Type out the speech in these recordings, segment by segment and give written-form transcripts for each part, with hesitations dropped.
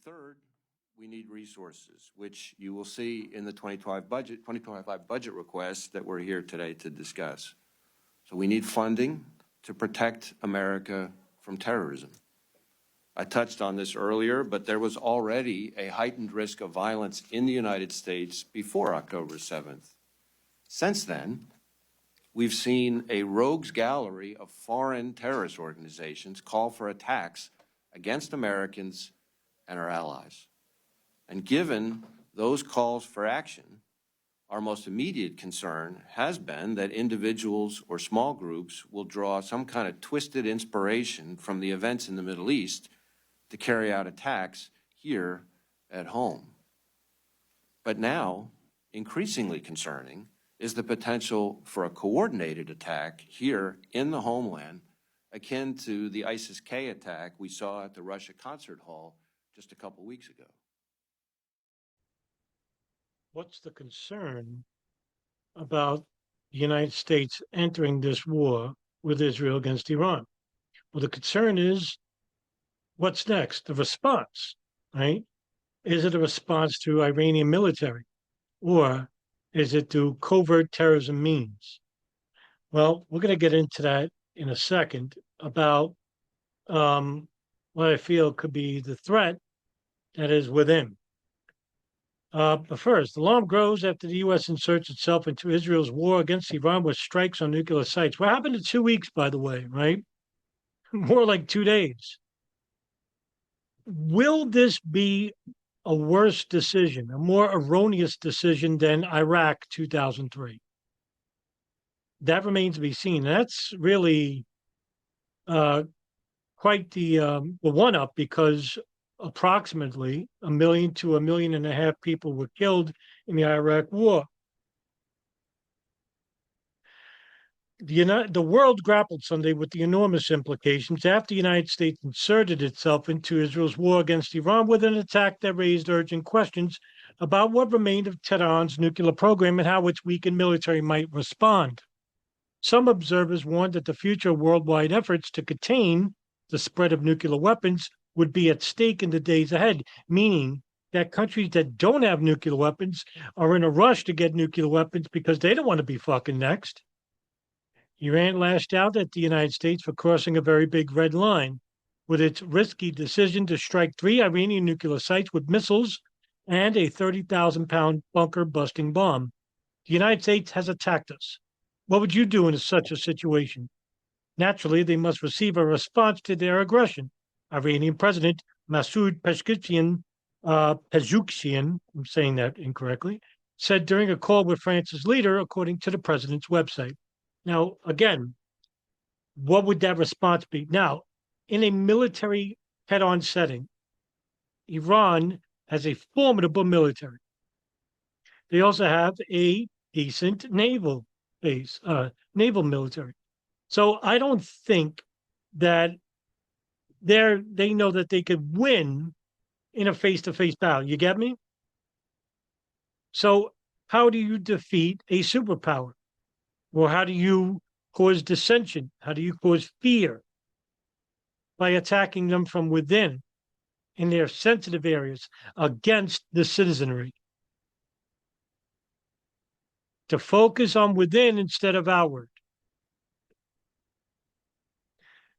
third, we need resources, which you will see in the 2025 budget request that we're here today to discuss. So we need funding to protect America from terrorism. I touched on this earlier, but there was already a heightened risk of violence in the United States before October 7th. Since then, we've seen a rogues gallery of foreign terrorist organizations call for attacks against Americans and our allies. And given those calls for action, our most immediate concern has been that individuals or small groups will draw some kind of twisted inspiration from the events in the Middle East to carry out attacks here at home. But now, increasingly concerning, is the potential for a coordinated attack here in the homeland, akin to the ISIS-K attack we saw at the Russia concert hall just a couple weeks ago. What's the concern about the United States entering this war with Israel against Iran? Well, the concern is, what's next? The response, right? Is it a response to Iranian military, or is it through covert terrorism means? Well, we're going to get into that in a second about what I feel could be the threat that is within. But first, alarm grows after the U.S. inserts itself into Israel's war against Iran with strikes on nuclear sites. What happened in 2 weeks, by the way, right? More like 2 days. Will this be a worse decision, a more erroneous decision than Iraq 2003? That remains to be seen. That's really quite the one-up, because approximately 1 million to 1.5 million people were killed in the Iraq war. The world grappled Sunday with the enormous implications after the United States inserted itself into Israel's war against Iran with an attack that raised urgent questions about what remained of Tehran's nuclear program and how its weakened military might respond. Some observers warned that the future worldwide efforts to contain the spread of nuclear weapons would be at stake in the days ahead, meaning that countries that don't have nuclear weapons are in a rush to get nuclear weapons because they don't want to be fucking next. Iran lashed out at the United States for crossing a very big red line with its risky decision to strike 3 Iranian nuclear sites with missiles and a 30,000-pound bunker-busting bomb. The United States has attacked us. What would you do in such a situation? Naturally, they must receive a response to their aggression. Iranian President Masoud Pezeshkian, I'm saying that incorrectly, said during a call with France's leader, according to the president's website. Now, again, what would that response be? Now, in a military head-on setting, Iran has a formidable military. They also have a decent naval base, naval military. So I don't think that they know that they could win in a face-to-face battle. You get me? So how do you defeat a superpower? Well, how do you cause dissension? How do you cause fear? By attacking them from within in their sensitive areas against the citizenry. To focus on within instead of outward.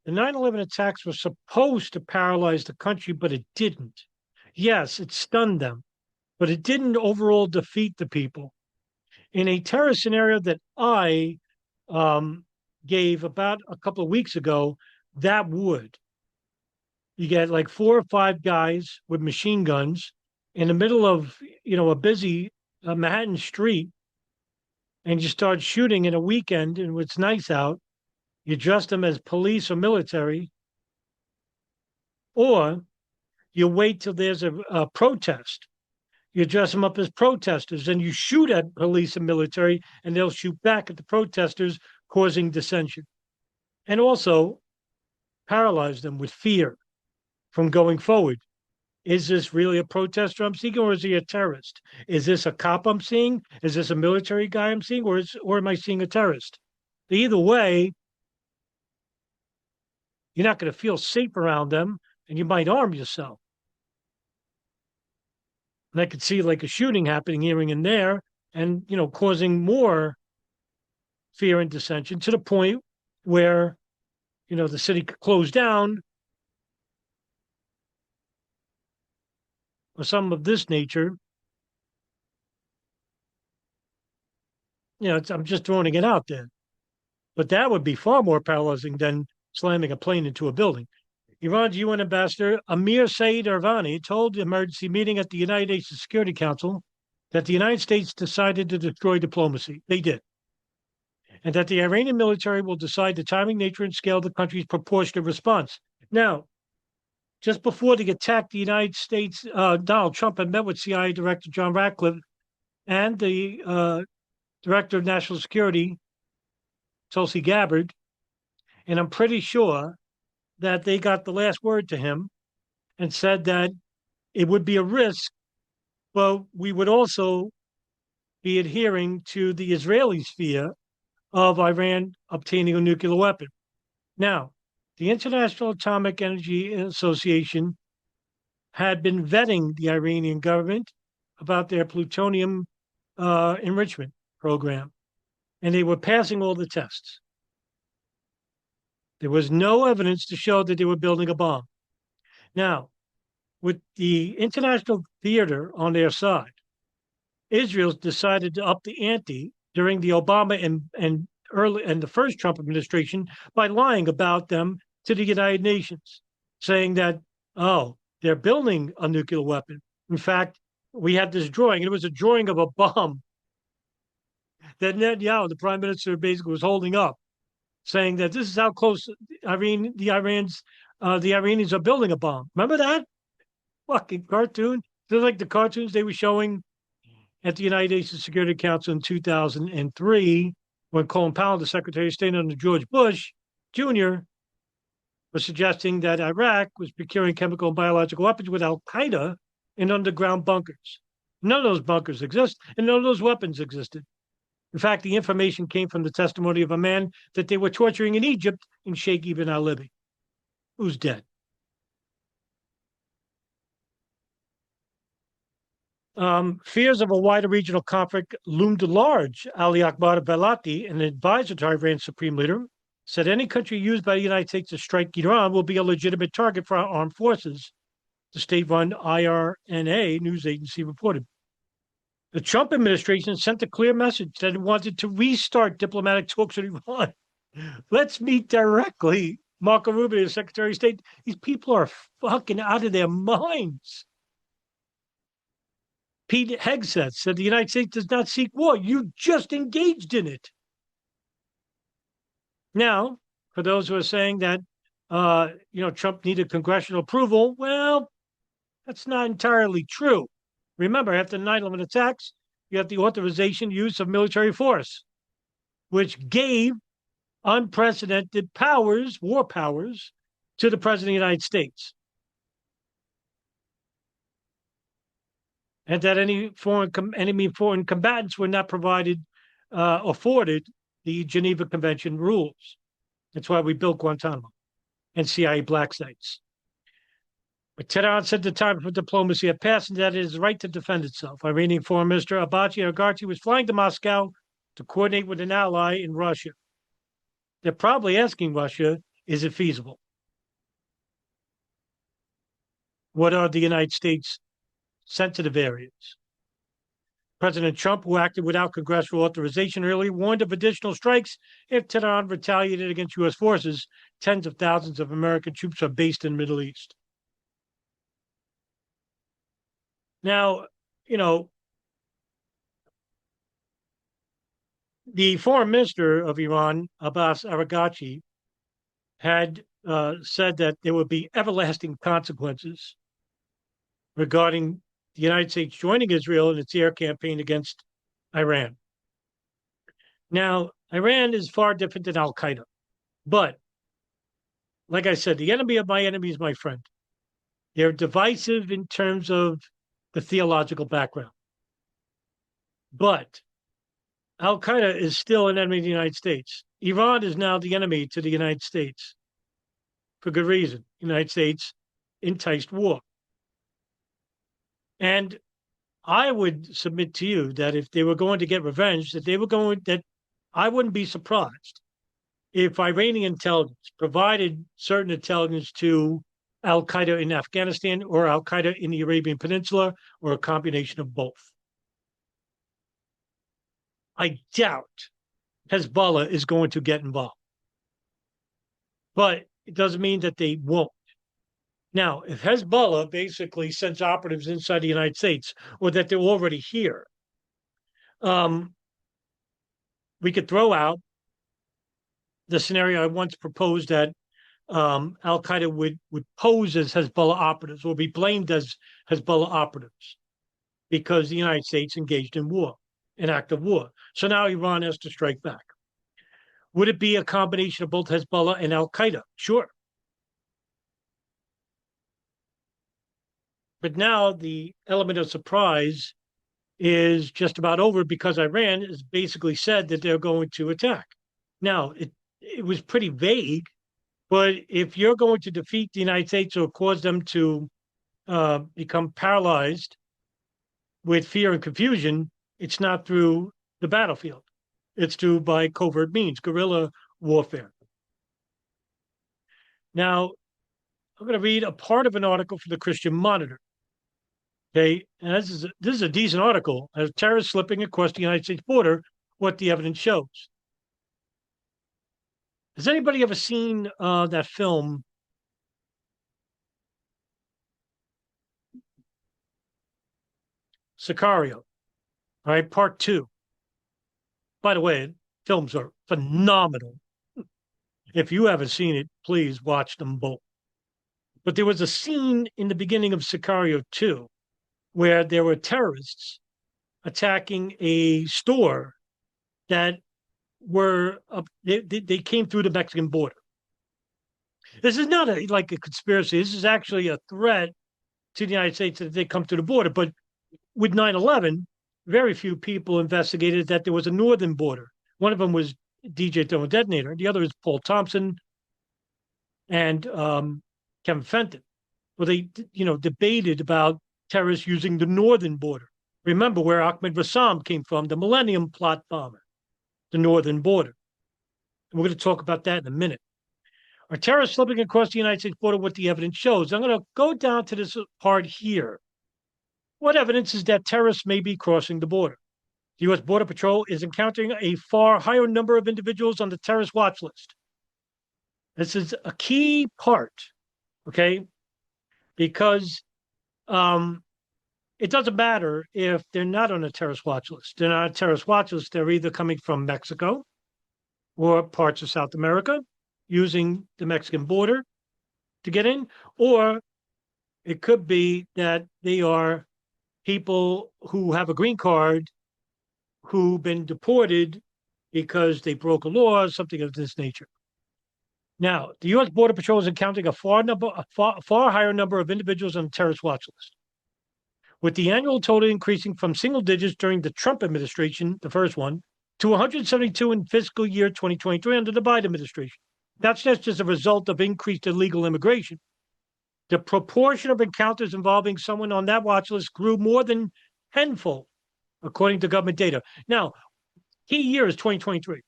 The 9/11 attacks were supposed to paralyze the country, but it didn't. Yes, it stunned them, but it didn't overall defeat the people. In a terror scenario that I gave about a couple of weeks ago, that would. You get like 4 or 5 guys with machine guns in the middle of, a busy Manhattan street, and you start shooting in a weekend and it's nice out. You dress them as police or military, or you wait till there's a protest. You dress them up as protesters, and you shoot at police and military, and they'll shoot back at the protesters, causing dissension. And also paralyze them with fear from going forward. Is this really a protester I'm seeing, or is he a terrorist? Is this a cop I'm seeing? Is this a military guy I'm seeing, or am I seeing a terrorist? Either way, you're not going to feel safe around them, and you might arm yourself. And I could see like a shooting happening here and there and, causing more fear and dissension to the point where, the city could close down or something of this nature. I'm just throwing it out there. But that would be far more paralyzing than slamming a plane into a building. Iran's UN ambassador Amir Saeed Irvani told the emergency meeting at the United Nations Security Council that the United States decided to destroy diplomacy. They did. And that the Iranian military will decide the timing, nature, and scale of the country's proportionate response. Now, just before the attack, the United States, Donald Trump had met with CIA Director John Ratcliffe and the Director of National Security, Tulsi Gabbard, and I'm pretty sure that they got the last word to him and said that it would be a risk, but we would also be adhering to the Israelis' fear of Iran obtaining a nuclear weapon. Now, the International Atomic Energy Association had been vetting the Iranian government about their plutonium enrichment program, and they were passing all the tests. There was no evidence to show that they were building a bomb. Now, with the international theater on their side, Israel decided to up the ante during the Obama and the first Trump administration by lying about them to the United Nations, saying that, oh, they're building a nuclear weapon. In fact, we had this drawing, and it was a drawing of a bomb that Netanyahu, the prime minister, basically was holding up, saying that this is how close the Iranians are building a bomb. Remember that fucking cartoon? They're like the cartoons they were showing at the United Nations Security Council in 2003, when Colin Powell, the Secretary of State under George Bush Jr., was suggesting that Iraq was procuring chemical and biological weapons with Al Qaeda in underground bunkers. None of those bunkers exist, and none of those weapons existed. In fact, the information came from the testimony of a man that they were torturing in Egypt, in Sheikh Ibn al-Libi, who's dead. Fears of a wider regional conflict loomed large. Ali Akbar Velati, an advisor to Iran's supreme leader, said any country used by the United States to strike Iran will be a legitimate target for our armed forces, the state-run IRNA news agency reported. The Trump administration sent a clear message that it wanted to restart diplomatic talks with Iran. Let's meet directly. Marco Rubio, Secretary of State. These people are fucking out of their minds. Pete Hegseth said the United States does not seek war. You just engaged in it. Now, for those who are saying that, Trump needed congressional approval, well, that's not entirely true. Remember, after the 9/11 attacks, you have the authorization use of military force, which gave unprecedented powers, war powers, to the President of the United States. And that any enemy foreign combatants were not afforded the Geneva Convention rules. That's why we built Guantanamo and CIA black sites. But Tehran said the time for diplomacy had passed and that it is right to defend itself. Iranian Foreign Minister Abbasi Araghchi was flying to Moscow to coordinate with an ally in Russia. They're probably asking Russia, is it feasible? What are the United States' sensitive areas? President Trump, who acted without congressional authorization earlier, warned of additional strikes if Tehran retaliated against U.S. forces. Tens of thousands of American troops are based in the Middle East. Now, the foreign minister of Iran, Abbas Araghchi, had said that there would be everlasting consequences regarding the United States joining Israel in its air campaign against Iran. Now, Iran is far different than Al Qaeda, but like I said, the enemy of my enemy is my friend. They're divisive in terms of the theological background, but Al Qaeda is still an enemy of the United States. Iran is now the enemy to the United States for good reason. The United States enticed war. And I would submit to you that if they were going to get revenge, that I wouldn't be surprised if Iranian intelligence provided certain intelligence to Al Qaeda in Afghanistan or Al Qaeda in the Arabian Peninsula or a combination of both. I doubt Hezbollah is going to get involved, but it doesn't mean that they won't. Now, if Hezbollah basically sends operatives inside the United States or that they're already here, we could throw out the scenario I once proposed that Al Qaeda would pose as Hezbollah operatives or be blamed as Hezbollah operatives because the United States engaged in war, an act of war. So now Iran has to strike back. Would it be a combination of both Hezbollah and Al Qaeda? Sure. But now the element of surprise is just about over because Iran has basically said that they're going to attack. Now, it was pretty vague, but if you're going to defeat the United States or cause them to become paralyzed with fear and confusion, it's not through the battlefield. It's through by covert means, guerrilla warfare. Now, I'm going to read a part of an article from the Christian Monitor. Okay, and this is a decent article. As terrorists slipping across the United States border, what the evidence shows. Has anybody ever seen that film, Sicario? All right, part 2. By the way, films are phenomenal. If you haven't seen it, please watch them both. But there was a scene in the beginning of Sicario 2 where there were terrorists attacking a store that were they came through the Mexican border. This is not like a conspiracy. This is actually a threat to the United States that they come through the border. But with 9/11, very few people investigated that there was a northern border. One of them was DJ Thermal Detonator. The other is Paul Thompson and Kevin Fenton. Well, they debated about terrorists using the northern border. Remember where Ahmed Rassam came from, the Millennium Plot bomber, the northern border. And we're going to talk about that in a minute. Are terrorists slipping across the United States border? What the evidence shows. I'm going to go down to this part here. What evidence is that terrorists may be crossing the border? The U.S. Border Patrol is encountering a far higher number of individuals on the terrorist watch list. This is a key part, okay? Because it doesn't matter if they're not on a terrorist watch list. They're not on a terrorist watch list. They're either coming from Mexico or parts of South America using the Mexican border to get in, or it could be that they are people who have a green card who've been deported because they broke a law or something of this nature. Now, the U.S. Border Patrol is encountering a far higher number of individuals on the terrorist watch list, with the annual total increasing from single digits during the Trump administration, the first one, to 172 in fiscal year 2023 under the Biden administration. That's just as a result of increased illegal immigration. The proportion of encounters involving someone on that watch list grew more than tenfold, according to government data. Now, key year is 2023.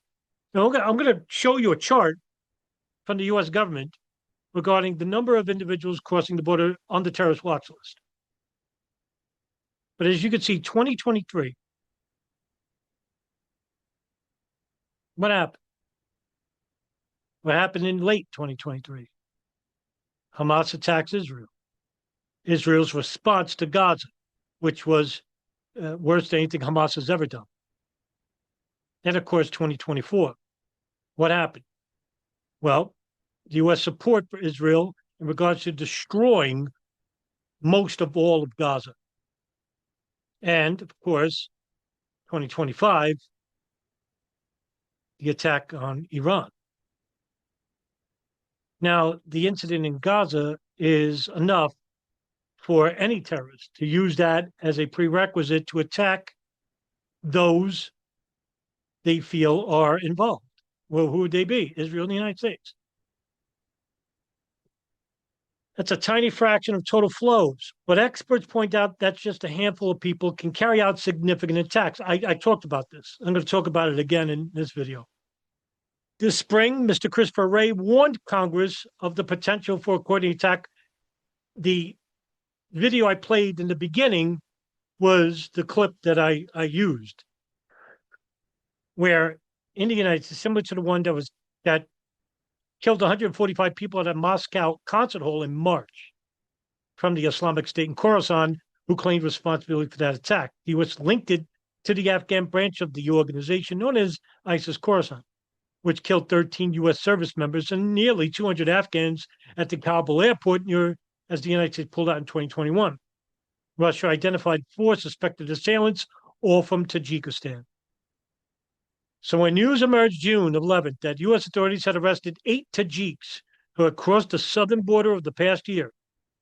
Now, I'm going to show you a chart from the U.S. government regarding the number of individuals crossing the border on the terrorist watch list. But as you can see, 2023, what happened? What happened in late 2023? Hamas attacks Israel. Israel's response to Gaza, which was worse than anything Hamas has ever done. And of course, 2024. What happened? Well, the U.S. support for Israel in regards to destroying most of all of Gaza. And of course, 2025, the attack on Iran. Now, the incident in Gaza is enough for any terrorist to use that as a prerequisite to attack those they feel are involved. Well, who would they be? Israel and the United States. That's a tiny fraction of total flows, but experts point out that's just a handful of people can carry out significant attacks. I talked about this. I'm going to talk about it again in this video. This spring, Mr. Christopher Wray warned Congress of the potential for a coordinated attack. The video I played in the beginning was the clip that I used, where in the United States, similar to the one that killed 145 people at a Moscow concert hall in March from the Islamic State in Khorasan, who claimed responsibility for that attack. The U.S. linked it to the Afghan branch of the organization known as ISIS Khorasan, which killed 13 U.S. service members and nearly 200 Afghans at the Kabul airport as the United States pulled out in 2021. Russia identified 4 suspected assailants, all from Tajikistan. So when news emerged June 11th that U.S. authorities had arrested 8 Tajiks who had crossed the southern border of the past year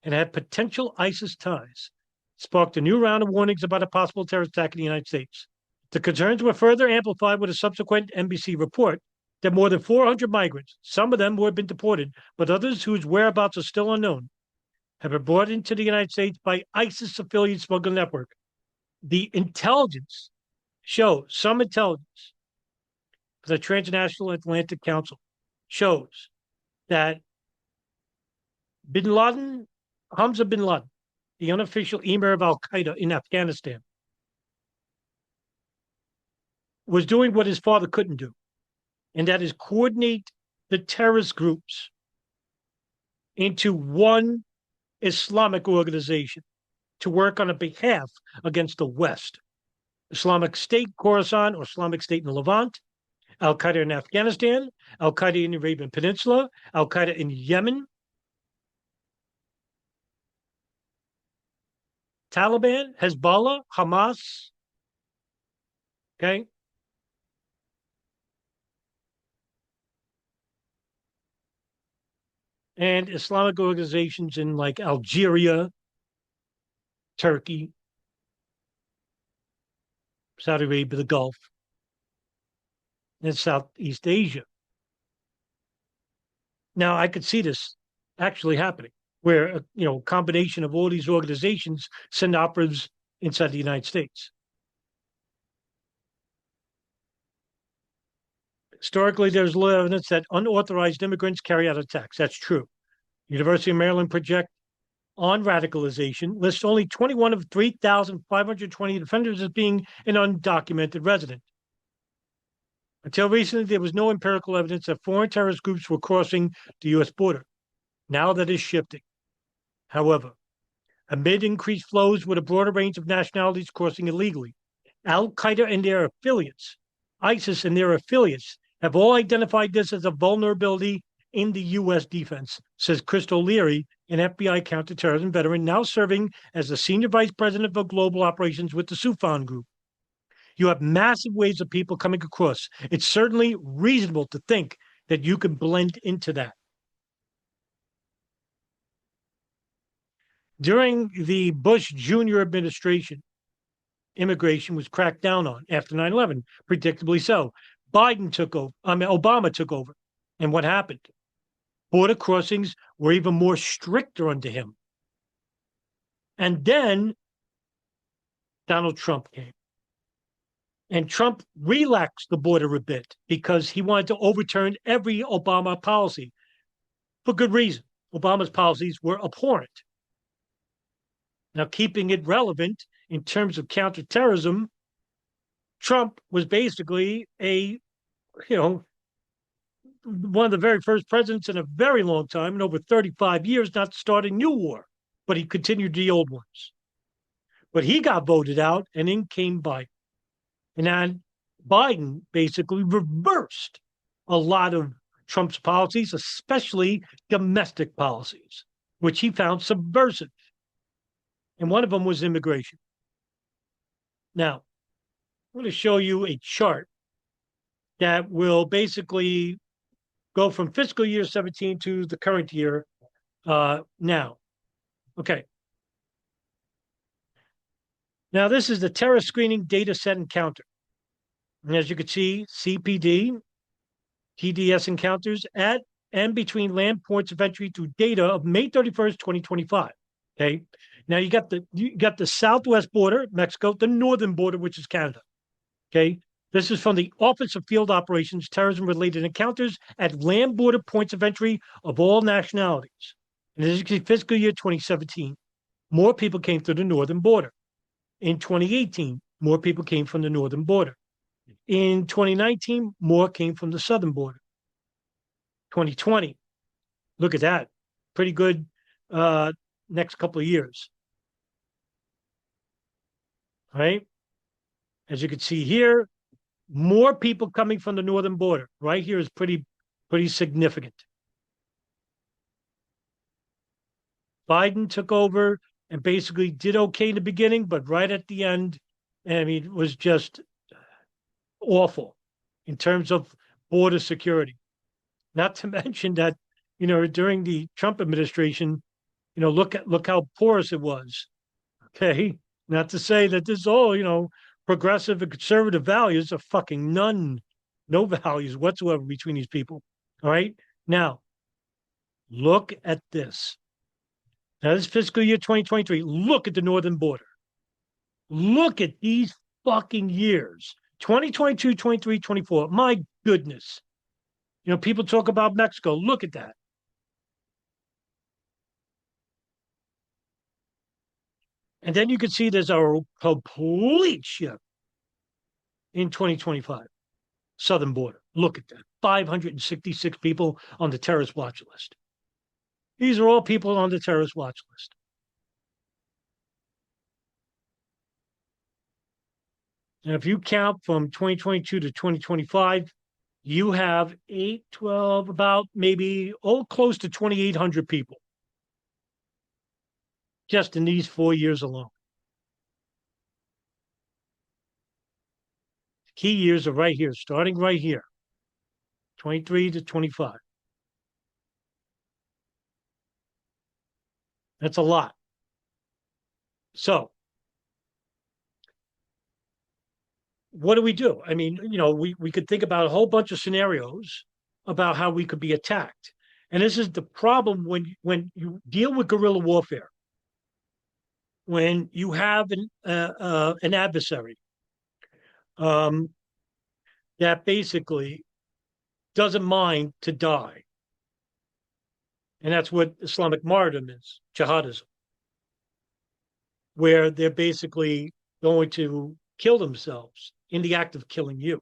and had potential ISIS ties, sparked a new round of warnings about a possible terrorist attack in the United States. The concerns were further amplified with a subsequent NBC report that more than 400 migrants, some of them who had been deported, but others whose whereabouts are still unknown, have been brought into the United States by ISIS-affiliated smuggling network. The intelligence shows, some intelligence, the Transnational Atlantic Council shows that Hamza bin Laden, the unofficial emir of Al-Qaeda in Afghanistan, was doing what his father couldn't do, and that is coordinate the terrorist groups into one Islamic organization to work on a behalf against the West. Islamic State Khorasan, or Islamic State in the Levant, Al-Qaeda in Afghanistan, Al-Qaeda in the Arabian Peninsula, Al-Qaeda in Yemen, Taliban, Hezbollah, Hamas, okay? And Islamic organizations in like Algeria, Turkey, Saudi Arabia, the Gulf, and Southeast Asia. Now, I could see this actually happening, where a combination of all these organizations send operatives inside the United States. Historically, there's little evidence that unauthorized immigrants carry out attacks. That's true. University of Maryland project on radicalization lists only 21 of 3,520 defenders as being an undocumented resident. Until recently, there was no empirical evidence that foreign terrorist groups were crossing the U.S. border. Now that is shifting. However, amid increased flows with a broader range of nationalities crossing illegally, Al-Qaeda and their affiliates, ISIS and their affiliates, have all identified this as a vulnerability in the U.S. defense, says Chris O'Leary, an FBI counterterrorism veteran now serving as the senior vice president of global operations with the Soufan Group. You have massive waves of people coming across. It's certainly reasonable to think that you can blend into that. During the Bush Jr. administration, immigration was cracked down on after 9/11, predictably so. Obama took over. And what happened? Border crossings were even more stricter under him. And then Donald Trump came. And Trump relaxed the border a bit because he wanted to overturn every Obama policy for good reason. Obama's policies were abhorrent. Now, keeping it relevant in terms of counterterrorism, Trump was basically one of the very first presidents in a very long time, in over 35 years, not to start a new war, but he continued the old ones. But he got voted out, and in came Biden. And then Biden basically reversed a lot of Trump's policies, especially domestic policies, which he found subversive. And one of them was immigration. Now, I'm going to show you a chart that will basically go from fiscal year 17 to the current year now. Okay. Now, this is the terror screening data set encounter. And as you can see, CPD, TDS encounters at and between land ports of entry through data of May 31st, 2025. Okay. Now you got the southwest border, Mexico, the northern border, which is Canada. Okay. This is from the Office of Field Operations, Terrorism Related Encounters at land border points of entry of all nationalities. And this is fiscal year 2017. More people came through the northern border. In 2018, more people came from the northern border. In 2019, more came from the southern border. 2020, look at that. Pretty good next couple of years. Right? As you can see here, more people coming from the northern border. Right here is pretty significant. Biden took over and basically did okay in the beginning, but right at the end, I mean, it was just awful in terms of border security. Not to mention that, during the Trump administration, look how porous it was. Okay. Not to say that this is all, progressive and conservative values are fucking no values whatsoever between these people. All right. Now, look at this. Now, this fiscal year 2023, look at the northern border. Look at these fucking years. 2022, 23, 24. My goodness. People talk about Mexico. Look at that. And then you can see there's a complete shift in 2025. Southern border. Look at that. 566 people on the terrorist watch list. These are all people on the terrorist watch list. And if you count from 2022 to 2025, you have 8, 12, about maybe, close to 2,800 people just in these 4 years alone. The key years are right here, starting right here, 23 to 25. That's a lot. So, what do we do? I mean, we could think about a whole bunch of scenarios about how we could be attacked. And this is the problem when you deal with guerrilla warfare. When you have an adversary that basically doesn't mind to die. And that's what Islamic martyrdom is, jihadism, where they're basically going to kill themselves in the act of killing you.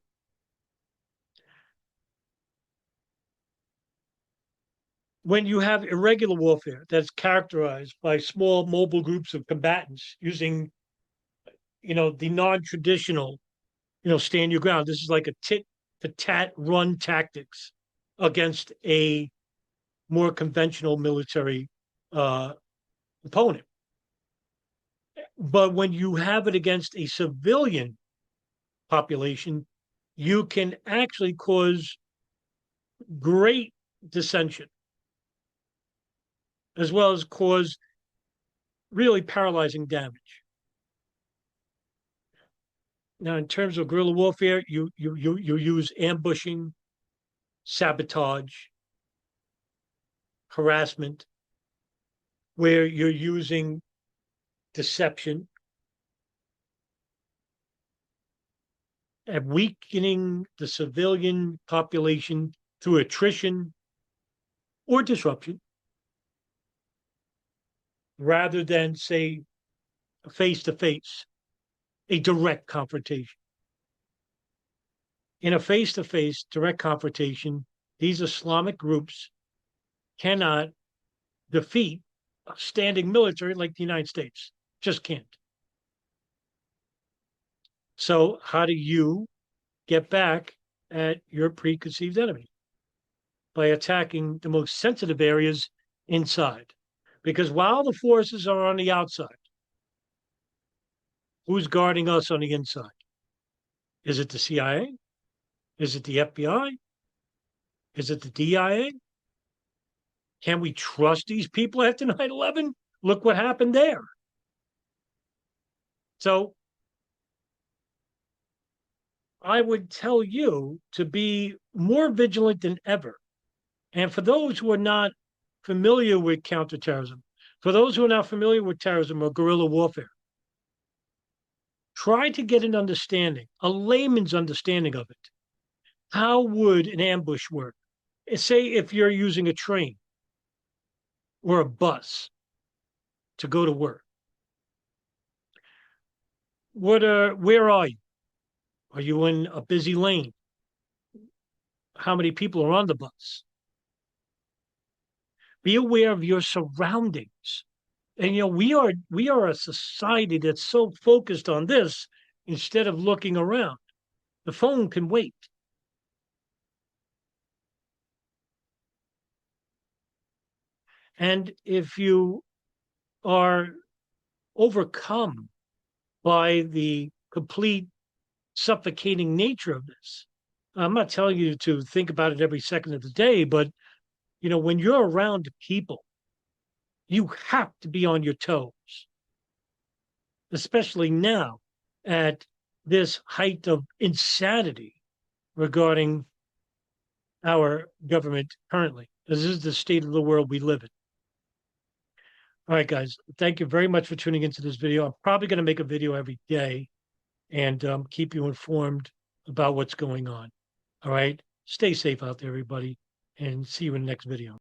When you have irregular warfare that's characterized by small mobile groups of combatants using, the non-traditional, stand your ground. This is like a tit-for-tat run tactics against a more conventional military opponent. But when you have it against a civilian population, you can actually cause great dissension, as well as cause really paralyzing damage. Now, in terms of guerrilla warfare, you use ambushing, sabotage, harassment, where you're using deception and weakening the civilian population through attrition or disruption, rather than, say, face-to-face, a direct confrontation. In a face-to-face direct confrontation, these Islamic groups cannot defeat a standing military like the United States. Just can't. So how do you get back at your preconceived enemy? By attacking the most sensitive areas inside. Because while the forces are on the outside, who's guarding us on the inside? Is it the CIA? Is it the FBI? Is it the DIA? Can we trust these people after 9/11? Look what happened there. So I would tell you to be more vigilant than ever And for those who are not familiar with counterterrorism, for those who are not familiar with terrorism or guerrilla warfare, try to get an understanding, a layman's understanding of it. How would an ambush work? Say if you're using a train or a bus to go to work. Where are you? Are you in a busy lane? How many people are on the bus? Be aware of your surroundings. And we are a society that's so focused on this instead of looking around. The phone can wait. And if you are overcome by the complete suffocating nature of this, I'm not telling you to think about it every second of the day, but when you're around people, you have to be on your toes, especially now at this height of insanity regarding our government currently. This is the state of the world we live in. All right, guys, thank you very much for tuning into this video. I'm probably going to make a video every day and keep you informed about what's going on. All right, stay safe out there, everybody, and see you in the next video.